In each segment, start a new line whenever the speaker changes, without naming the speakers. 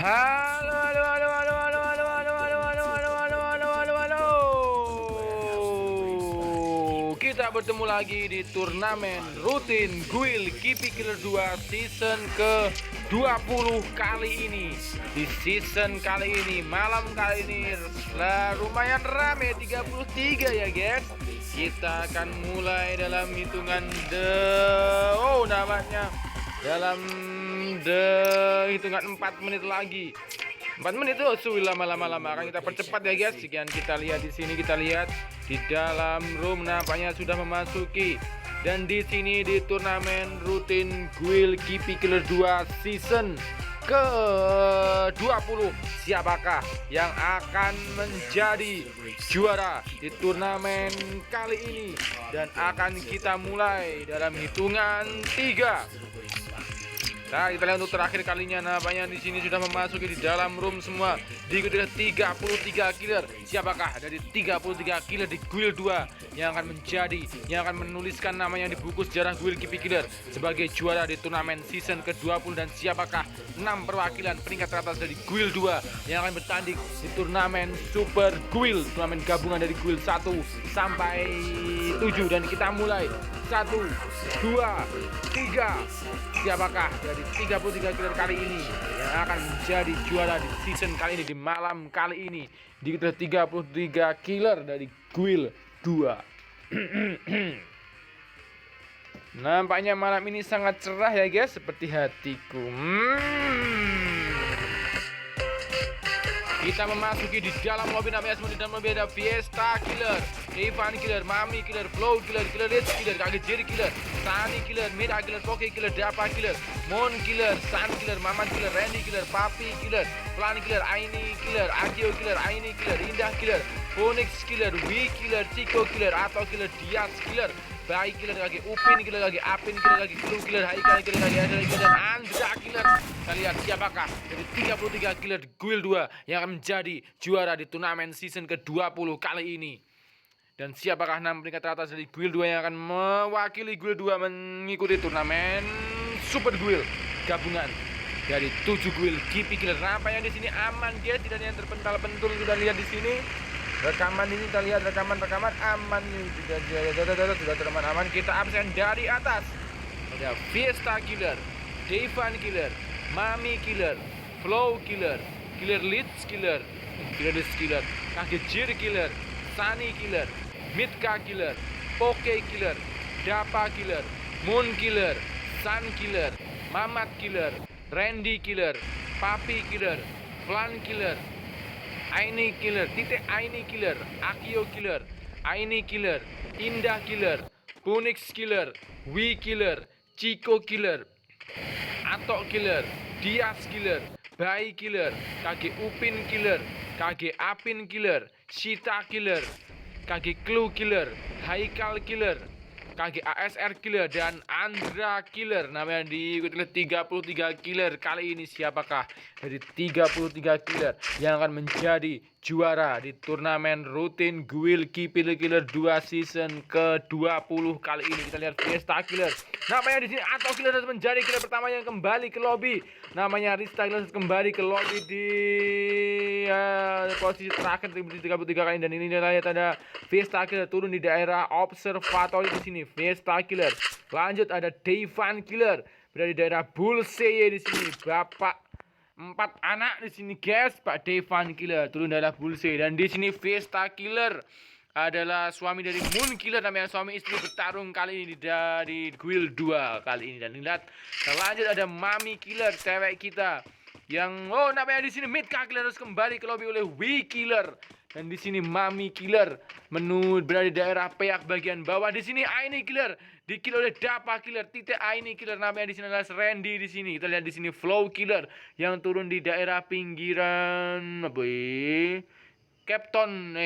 Halo, halo, halo, halo, halo, halo, halo, halo, halo, halo, halo, halo, halo, halo. Kita bertemu lagi di turnamen rutin Guild Kipi Killer 2 season ke-20 kali ini. Di season kali ini, malam kali ini lumayan rame, 33 ya guys. Kita akan mulai dalam hitungan hitungan 4 menit lagi. 4 menit itu suwi lama-lama akan kita percepat ya guys. Sekian kita lihat di sini, kita lihat di dalam room nampaknya sudah memasuki. Dan di sini di turnamen rutin Guild Kipi Killer 2 season ke-20, siapakah yang akan menjadi juara di turnamen kali ini? Dan akan kita mulai dalam hitungan 3. Nah, kita lihat untuk terakhir kalinya nampaknya di sini sudah memasuki di dalam room semua. Diikuti oleh 33 killer. Siapakah dari 33 killer di Guild 2 yang akan menuliskan namanya di buku sejarah Guild Kipi Killer sebagai juara di turnamen season ke-20? Dan siapakah 6 perwakilan peringkat teratas dari Guild 2 yang akan bertanding di turnamen Super Guild, turnamen gabungan dari Guild 1 sampai 7. Dan kita mulai 1, 2, 3. Siapakah dari 33 killer kali ini yang akan menjadi juara di season kali ini, di malam kali ini? Di 33 killer dari Guild 2. Nampaknya malam ini sangat cerah ya guys, seperti hatiku. Kita memasuki di dalam lobby, namanya semua di dalam lobby ada Fiesta Killer, Evan Killer, Mami Killer, Flow Killer, Killer Rich Killer, Kagejiri Killer, Sunny Killer, Meda Killer, Poke Killer, Dapa Killer, Mon Killer, Sun Killer, Maman Killer, Randy Killer, Papi Killer, Plan Killer, Aini Killer, Agio Killer, Aini Killer, Indah Killer, Phoenix Killer, Wii Killer, Chico Killer, atau Killer, Dias Killer, Bayi Killer lagi, Upin Killer lagi, Apin Killer lagi, Clue Killer, Haikal Killer lagi, Adel Killer, dan Andra Killer. Kita lihat siapakah dari 33 killer Guild 2 yang akan menjadi juara di turnamen season ke-20 kali ini. Dan siapakah 6 peringkat teratas dari Guild 2 yang akan mewakili Guild 2 mengikuti turnamen Super Guild gabungan dari 7 Guild Kipi Killer. Nampaknya di sini aman guys, tidak ada yang terpental-pentul. Kita lihat di sini rekaman ini, kita lihat rekaman aman nih, sudah teman aman. Kita absen dari atas. Ada Fiesta Killer, Devan Killer, Mami Killer, Flow Killer, Killer Leeds Killer, Killer Leeds Killer, Kagejir Killer, Sunny Killer, Mitka Killer, Poke Killer, Dapa Killer, Moon Killer, Sun Killer, Mamat Killer, Randy Killer, Papi Killer, Plan Killer, Aini Killer, Aini Killer, Akio Killer, Aini Killer, Indah Killer, Phoenix Killer, Wii Killer, Chico Killer, Atok Killer, Dias Killer, Bayi Killer, KG Upin Killer, KG Apin Killer, Sita Killer, KG Clue Killer, Haikal Killer, KG ASR Killer, dan Andra Killer. Namanya diikuti oleh 33 killer. Kali ini siapakah dari 33 killer yang akan menjadi juara di turnamen rutin Guild Kipi Killer 2 season ke-20 kali ini? Kita lihat Fiesta Killer. Namanya di sini atau Killer harus menjadi killer pertama yang kembali ke lobby. Namanya Rista Killer kembali ke lobby di posisi terakhir di 33 kali. Dan ini lihat ada Fiesta Killer turun di daerah observatory di sini. Fiesta Killer. Lanjut ada Devan Killer berada di daerah Bullseye di sini. Bapak 4 anak di sini guys, Pak Devan Killer turun daerah Bullseye. Dan di sini Fiesta Killer adalah suami dari Moon Killer, namanya suami istri bertarung kali ini dari Guild 2 kali ini. Dan lihat, lanjut ada Mami Killer, cewek kita yang namanya di sini Mitka Killer harus kembali ke lobby oleh Wii Killer. Dan di sini Mami Killer berada di daerah peak bagian bawah. Di sini Aini Killer dikill oleh Dapa Killer, Aini Killer, namanya di sini adalah Randy di sini. Kita lihat di sini Flow Killer yang turun di daerah pinggiran Captain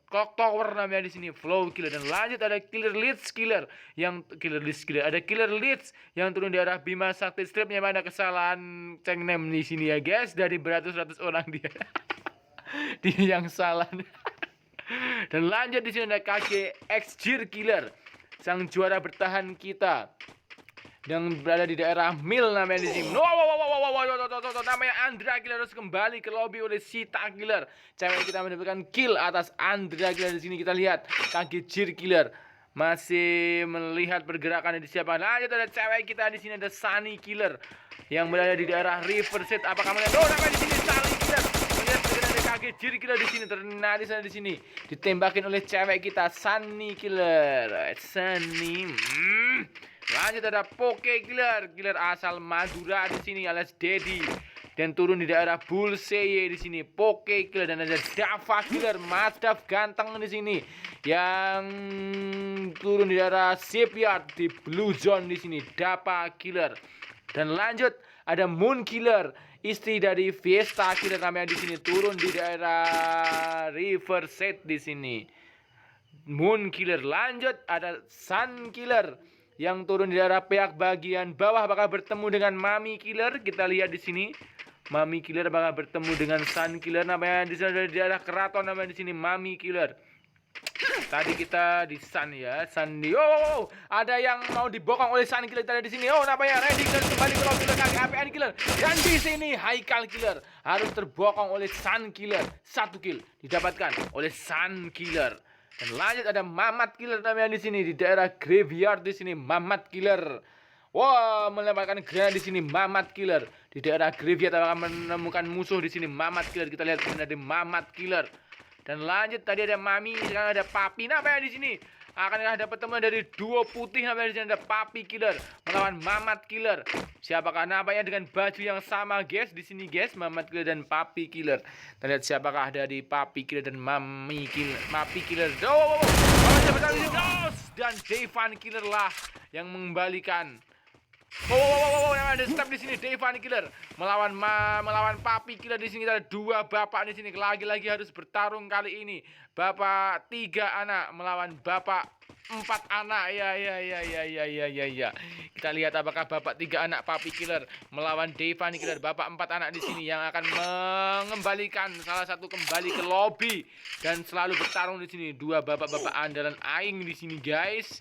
Clock Tower, namanya di sini Flow Killer. Dan lanjut ada Killer Leeds Killer ada Killer Leeds yang turun di daerah Bima Sakti Stripnya. Ada kesalahan cengnem di sini ya guys, dari beratus-ratus orang dia. Dia yang salah. Dan lanjut di sini ada KG Xjir Killer, sang juara bertahan kita. yang berada di daerah Mil namanya di sini. Namanya Andra Killer harus kembali ke lobby oleh Sita Killer. Cewek kita mendapatkan kill atas Andra Killer di sini. Kita lihat kaki Jir Killer masih melihat pergerakan di siapa. Lanjut ada cewek kita di sini, ada Sunny Killer yang berada di daerah Riverside. Apakah melihat? Namanya di sini Sunny Killer melihat pergerakan kaki Jir Killer di sini. Ternyata di sana di sini ditembakin oleh cewek kita Sunny Killer. Sunny. Lanjut ada Poke Killer, killer asal Madura di sini alias Dedi, dan turun di daerah Bullseye di sini. Poke Killer dan ada Dava Killer, Madaf ganteng di sini yang turun di daerah Shipyard di Blue Zone di sini. Dava Killer. Dan lanjut ada Moon Killer, istri dari Fiesta Killer namanya di sini, turun di daerah Riverside di sini. Moon Killer. Lanjut ada Sun Killer yang turun di daerah pihak bagian bawah, bakal bertemu dengan Mami Killer. Kita lihat di sini. Mami Killer bakal bertemu dengan Sun Killer namanya di sana, di daerah keraton namanya di sini Mami Killer. Tadi kita di Sun ya, Sandi. Ada yang mau dibokong oleh Sun Killer tadi di sini. Namanya Randy Killer kembali ke lobby oleh APN Killer. Dan di sini Haikal Killer harus terbokong oleh Sun Killer. 1 kill didapatkan oleh Sun Killer. Dan lanjut ada Mamat Killer namanya di sini, di daerah Graveyard di sini. Mamat Killer. Wah, melemparkan granat di sini Mamat Killer. Di daerah Graveyard akan menemukan musuh di sini Mamat Killer. Kita lihat ada Mamat Killer. Dan lanjut tadi ada Mami, sekarang ada Papi namanya di sini. Akan ada pertemuan dari duo putih namanya di sini, ada Papi Killer melawan Mamat Killer. Siapakah namanya dengan baju yang sama guys di sini guys, Mamat Killer dan Papi Killer. Kita lihat siapakah ada di Papi Killer dan Mami Killer. Papi Killer. Dan Devan Killer lah yang mengembalikan. Yang ada step di sini Devan Killer melawan Papi Killer di sini. Kita ada 2 bapak di sini. Lagi-lagi harus bertarung kali ini. Bapak 3 anak melawan bapak 4 anak. Ya. Kita lihat apakah bapak 3 anak Papi Killer melawan Devan Killer, bapak 4 anak di sini yang akan mengembalikan salah satu kembali ke lobby dan selalu bertarung di sini. 2 bapak-bapak andalan aing di sini guys.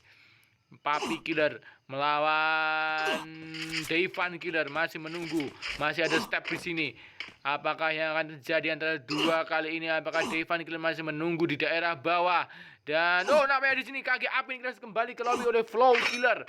Papi Killer melawan Devan Killer masih menunggu, masih ada step di sini. Apakah yang akan terjadi antara 2 kali ini? Apakah Devan Killer masih menunggu di daerah bawah? Dan namanya di sini KG Apin Killer kembali ke lobby oleh Flow Killer.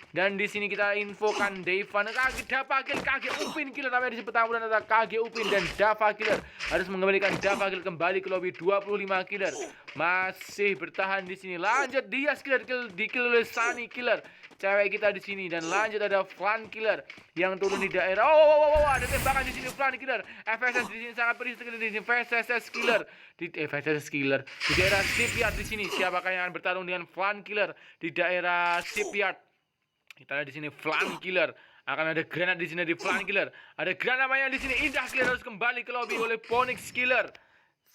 Dan di sini kita infokan Devan, Dava Killer, KG Upin Killer namanya di sini pertarungan antara KG Upin dan Dava Killer. Harus mengembalikan Dava Killer kembali ke lobby. 25 Killer masih bertahan di sini. Lanjut Dias Killer di-kill oleh Sunny Killer, cewek kita di sini. Dan lanjut ada Flan Killer yang turun di daerah. Ada tembakan di sini Flan Killer. FSS di sini sangat pedih sekali di sini. FSS Killer di daerah Shipyard di sini. Siapakah yang akan bertarung dengan Flan Killer di daerah Shipyard? Kita lihat di sini Flan Killer. Akan ada granat di sini di Flan Killer. Ada granat namanya di sini. Indah Killer harus kembali ke lobby oleh Ponix Killer.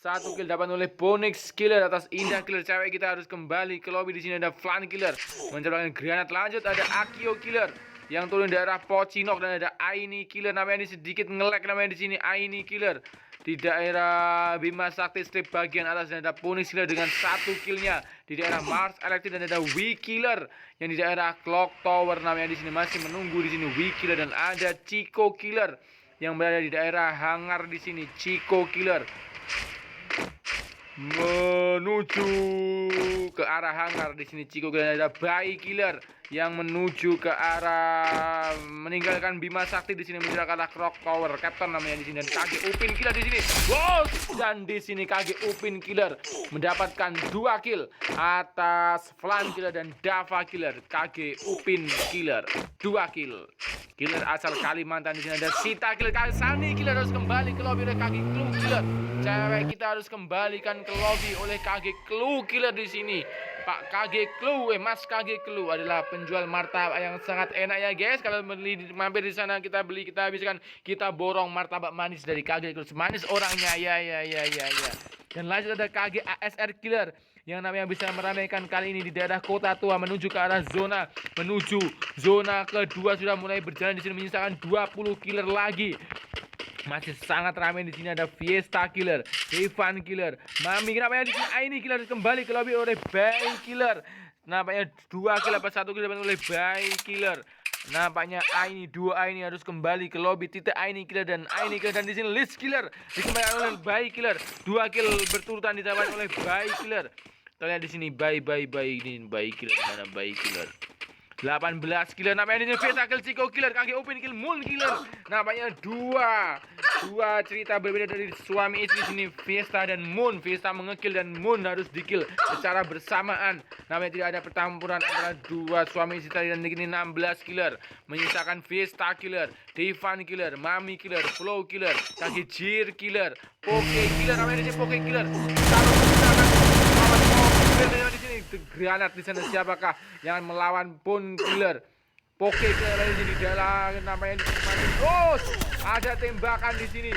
1 kill dapat oleh Ponix Killer atas Indah Killer. Cewek kita harus kembali ke lobby. Di sini ada Flan Killer mencoba granat. Lanjut ada Akio Killer yang turun daerah Pocinok dan ada Aini Killer namanya ini sedikit nge-lag namanya di sini Aini Killer. Di daerah Bima Sakti strip bagian atas dan ada Ponix Killer dengan 1 killnya. Di daerah Mars Electric dan ada Wii Killer yang di daerah Clock Tower namanya di sini masih menunggu di sini Wii Killer. Dan ada Chico Killer yang berada di daerah hangar di sini. Chico Killer menuju ke arah hangar di sini. Chico Killer. Ada Bai Killer yang menuju ke arah meninggalkan Bima Sakti di sini menuju ke arah Clock Tower. Captain namanya di sini. Dan KG Upin Killer di sini. Dan di sini KG Upin Killer mendapatkan 2 kill atas Flan Killer dan Dava Killer. KG Upin Killer 2 kill. Killer asal Kalimantan di sini. Ada Sita Killer. Sunny Killer harus kembali ke lobby oleh KG Clue Killer. Cewek kita harus kembalikan ke lobby oleh KG Clue Killer di sini. Pak KG Clue, Mas KG Clue adalah penjual martabak yang sangat enak ya guys. Kalau mampir di sana kita beli, kita habiskan, kita borong martabak manis dari KG Clue. Manis orangnya ya. Dan lanjut ada KG ASR Killer yang namanya bisa meramaikan kali ini di daerah Kota Tua menuju ke arah zona kedua sudah mulai berjalan di sini menyisakan 20 killer lagi. Masih sangat ramai di sini. Ada Fiesta Killer, Devan Killer, Mami namanya di sini. Aini Killer kembali ke lobby oleh Bai Killer. Namanya 2 kill apa 1 kill dapat oleh Bai Killer. Nampaknya Aini, dua Aini harus kembali ke lobby. Titik Aini killer dan Aini killer, dan di sini Liz killer dikembalikan oleh Bai killer. 2 kill berturutan didapat oleh Bai killer. Kita lihat di sini Bai ini Bai killer, mana Bai killer. 18 killer, namanya ini Vesta kill, Chico killer, kaki open kill, Moon killer. Nampaknya dua cerita berbeda dari suami istri sini, Vesta dan Moon. Vesta mengekill dan Moon harus dikill secara bersamaan. Namanya tidak ada pertempuran antara dua suami istri tadi, dan ini 16 killer. Menyisakan Vesta killer, Devan killer, Mami killer, Flow killer, kaki Jir killer, Poke killer, namanya ini Poke killer. Di sini granat di sana, siapakah yang melawan Pun killer? Poke killer di sini, dalam namanya di sini. Oh, ada tembakan di sini.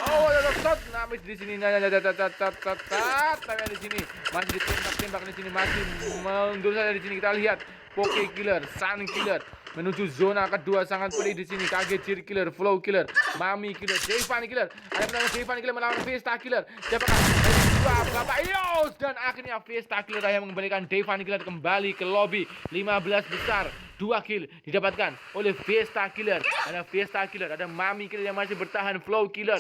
Oh, ada shot namis di sini. Namanya di sini masih ditembak di sini, masih mundur saja di sini. Kita lihat Poke killer, Sun killer menuju zona kedua, sangat pedih di sini. Kaget Jir killer, Flow killer, Mami killer, Devan killer. Ada penangan Devan killer melawan Vesta killer. Siapakah? Bapak Ios, dan akhirnya Vesta killer yang mengembalikan Devan killer kembali ke lobby. 15 besar, 2 kill didapatkan oleh Vesta killer. Ada Vesta killer, ada Mami killer yang masih bertahan, Flow killer,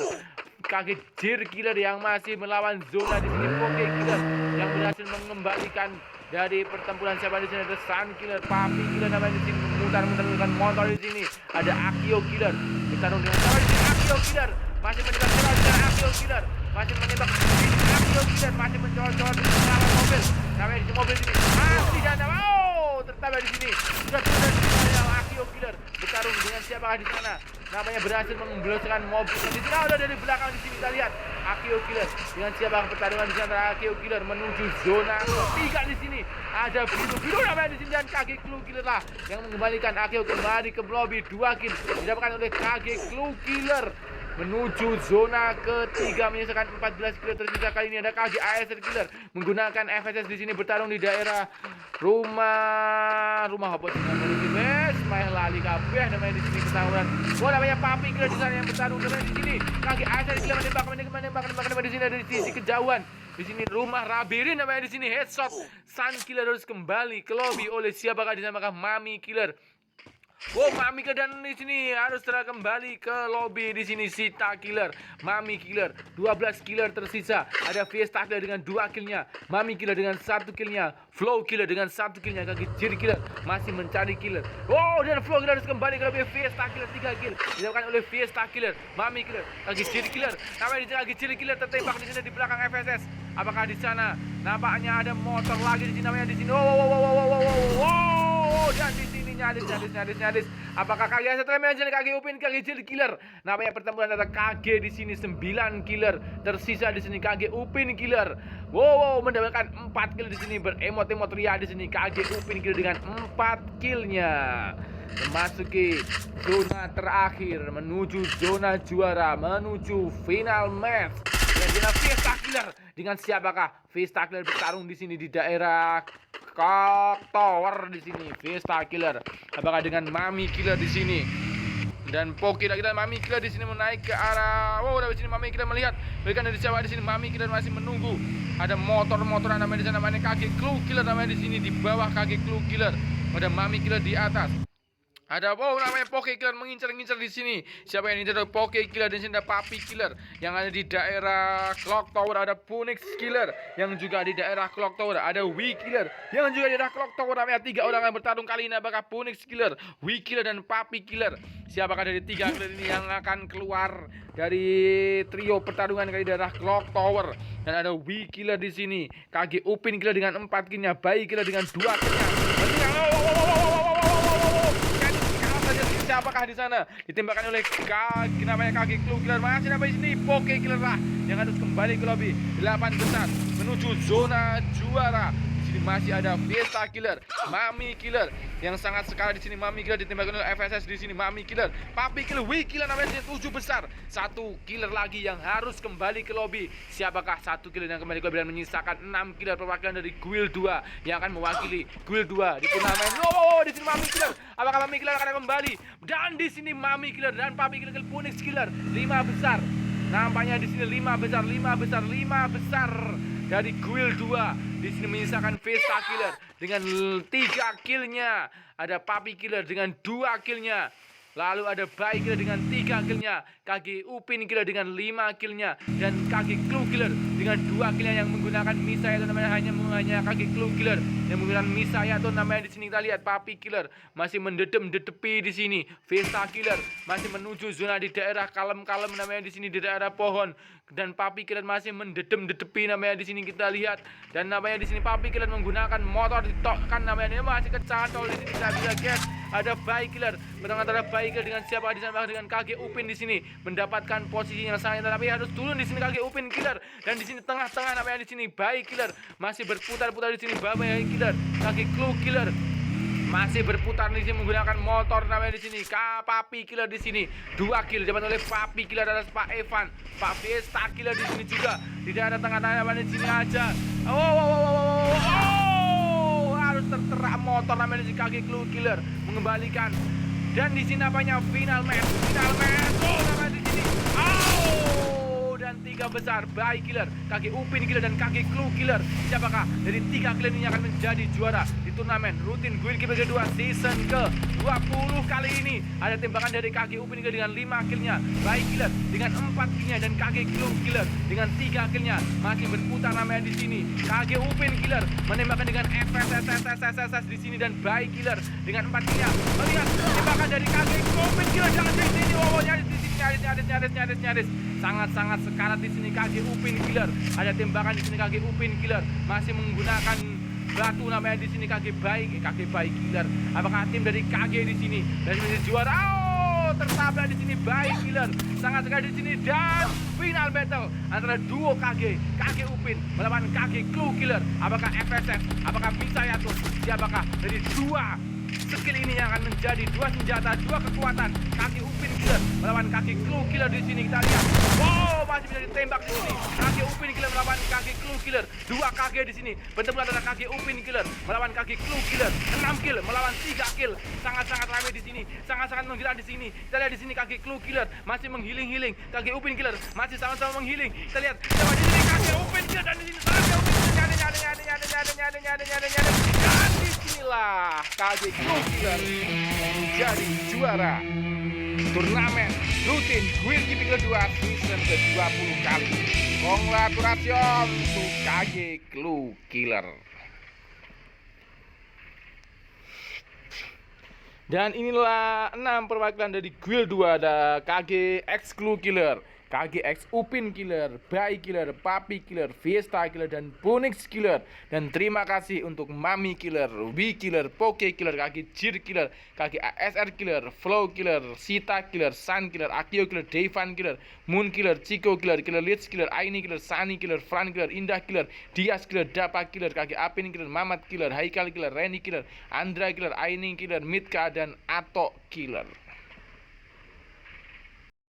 kaget Jir killer yang masih melawan zona di sini, Poke killer yang berhasil mengembalikan dari pertempuran. Siapa di sini? Ada Sun killer, Papi killer namanya di sini, memutar-mutarkan motor di sini. Ada Akio killer bertarung dengan siapa di sini? Akio killer masih menembak dengan Akio killer masih menembak Akio killer masih mencor-cor di belakang mobil. Namanya di mobil ini masih dan tertabrak di sini. Sudah turun dari sini, Akio killer bertarung dengan siapakah di sana? Namanya berhasil memblokirkan mobil di sini. Ada dari belakang di sini, kita lihat Akio killer dengan siapakah pertarungan di sana? Akio killer menuju zona 3 di sini. Ada biru namanya di sini, dan Kage Clue killer lah yang mengembalikan Akio kembali ke lobby. 2 kill didapatkan oleh Kage Clue killer menuju zona ketiga, menyisakan 14 killer tersisa. Kali ini ada Kage ASR killer menggunakan FSS di sini, bertarung di daerah rumah apa sih namanya di best main lali kabeh namanya di sini ketahuan. Oh, namanya Papi killer di sana yang bertarung dengan di sini. Kage ASR killer menembak di sini dari sisi kejauhan. Di sini rumah Rabirin namanya di sini, headshot. Sun killer harus kembali ke lobby oleh siapakah di sana? Mami killer. Oh, Mami killer, dan di sini harus kembali ke lobby di sini. Sita killer, Mami killer, 12 killer tersisa. Ada Vesta killer dengan 2 killnya, Mami killer dengan 1 killnya, Flow killer dengan 1 killnya. Kaki Jir killer masih mencari killer. Oh, dan Flow killer harus kembali ke lobby. Vesta killer 3 kill dilakukan oleh Vesta killer, Mami killer, Kaki Jir killer. Namanya di Kaki Jir killer tertembak di sini di belakang FSS. Apakah di sana nampaknya ada motor lagi di sini? Namanya di sini. Oh, dan di sini nyaris. Apakah Kage setelah menjadi Kage Upin, Kage Jir killer? Namanya pertempuran antara Kage di sini, 9 killer tersisa di sini. Kage Upin killer. Wow, mendapatkan 4 kill di sini, beremot-emot ria di sini. Kage Upin killer dengan 4 killnya. Memasuki zona terakhir, menuju zona juara, menuju final match. Dan dengan Vesta killer dengan siapakah? Vesta killer bertarung di sini di daerah Clock Tower di sini. Vesta killer apakah dengan Mami killer di sini? Dan Poki kita Mami killer di sini menaik ke arah. Wow, dari sini Mami killer melihat mereka dari siapa di sini. Mami killer masih menunggu. Ada motor-motoran namanya di sana, namanya Kage Clue killer namanya di sini, di bawah Kage Clue killer. Ada Mami killer di atas. Ada namanya Poke killer mengincar-ngincar di sini. Siapa yang ini? Ada Poke killer, di sini ada Papi killer yang ada di daerah Clock Tower. Ada Phoenix killer yang juga di daerah Clock Tower. Ada Wii killer yang juga di daerah Clock Tower. Namanya 3 orang yang bertarung kali ini. Apakah Phoenix killer, Wii killer, dan Papi killer? Siapakah dari 3 killer ini yang akan keluar dari trio pertarungan kali di daerah Clock Tower? Dan ada Wii killer di sini, Kage Upin killer dengan 4 killnya, Bai killer dengan 2 killnya. Siapakah di sana? Ditembakkan oleh namanya Kage Clue killer. Masih sampai sini Poke killer lah yang harus kembali ke lobby. 8 besar menuju zona juara. Di sini masih ada Vesta killer, Mami killer yang sangat sekali di sini. Mami killer ditembakkan oleh FSS di sini. Mami killer, Papi killer, Wii killer namanya 7 besar. 1 killer lagi yang harus kembali ke lobby. Siapakah 1 killer yang kembali ke lobby dan menyisakan 6 killer perwakilan dari Guild 2 yang akan mewakili Guild 2 di turnamen. Di sini Mami killer. Apakah Mami killer akan kembali? Dan di sini Mami killer dan Papi killer, Phoenix killer 5 besar. Nampaknya di sini 5 besar. dari Guild 2. Di sini menyisakan Vesta Killer dengan 3 killnya. Ada Papi Killer dengan 2 killnya. Lalu ada Bai Killer dengan 3 killnya, KG Upin Killer dengan 5 killnya, dan KG Clue Killer dengan 2 killnya yang menggunakan Misaya itu namanya hanya KG Clue Killer yang menggunakan Misaya itu namanya di sini kita lihat Papi Killer masih detepi di sini. Vesta Killer masih menuju zona di daerah kalem-kalem namanya di sini di daerah pohon, dan Papi Killer masih detepi namanya di sini kita lihat, dan namanya di sini Papi Killer menggunakan motor ditokkan namanya ini masih kecantol di sini kita bisa guys. Ada Bai Killer bertengah antara Bai Killer dengan siapa di sana dengan KG Upin di sini mendapatkan posisi yang sangat, tapi harus turun di sini KG Upin Killer, dan di sini tengah-tengah namanya di sini Bai Killer masih berputar-putar di sini Bai Killer, KG Clue Killer masih berputar di sini menggunakan motor namanya di sini. Papi Killer di sini 2 kill didapat oleh Papi Killer adalah Pak Evan. Pak Vesta Killer di sini juga di daerah tengah-tengah namanya di sini aja. Harus terterak motor namanya di sini KG Clue Killer mengembalikan, dan di sini apanya final match namanya di sini. Dan 3 besar Bai Killer, KG Upin Killer dan KG Clue Killer. Siapakah dari 3 killer ini akan menjadi juara di turnamen rutin Guild Keeper kedua season ke-20 kali ini? Ada tembakan dari KG Upin Killer dengan 5 killnya, Bai Killer dengan 4 killnya, dan KG Clue Killer dengan 3 killnya. Masih berputar namanya di sini. KG Upin Killer menembakkan dengan FSSSSSS di sini, dan Bai Killer dengan 4 killnya. Melihat tembakan dari KG Upin Killer jangan di sini. Nyaris. Sangat sekarat di sini KG Upin Killer. Ada tembakan di sini KG Upin Killer masih menggunakan batu namanya di sini KG Bai Killer. Apakah tim dari KG di sini dari menjadi juara? Tertabrak di sini Bai Killer. Sangat sekali di sini, dan final battle antara duo KG Upin melawan KG Clue Killer. Apakah FSF? Apakah Misayato? Siapakah dari dua skill ini yang akan menjadi 2 senjata, 2 kekuatan KG Upin Killer melawan KG Clue Killer di sini kita lihat. Masih bisa ditembak di sini. KG Upin Killer melawan KG Clue Killer. 2 KG di sini. Bertemu antara KG Upin Killer melawan KG Clue Killer. 6 kill melawan 3 kill. Sangat-sangat ramai di sini. Sangat-sangat menggila di sini. Kita lihat di sini KG Clue Killer masih menghealing. KG Upin Killer masih sama-sama menghealing. Kita lihat sama di sini KG Upin Killer, dan di sini KG Upin Killer nyade. Dan disinilah KG Clue Killer menjadi juara turnamen rutin Guild Keeper kedua season ke-20 kali. Congratulations to KG Clue Killer. Dan inilah 6 perwakilan dari Guild 2. Ada KG X Clue Killer, KG X Upin Killer, Bai Killer, Papi Killer, Vesta Killer, dan Phoenix Killer. Dan terima kasih untuk Mami Killer, Ruby Killer, Poke Killer, KG Jir Killer, KG ASR Killer, Flow Killer, Sita Killer, Sun Killer, Akio Killer, Devan Killer, Moon Killer, Chico Killer, Killer Leeds Killer, Aini Killer, Sunny Killer, Fran Killer, Indah Killer, Dias Killer, Dapa Killer, KG Apin Killer, Mamat Killer, Haikal Killer, Reni Killer, Andra Killer, Aini Killer, Mitka, dan Ato Killer.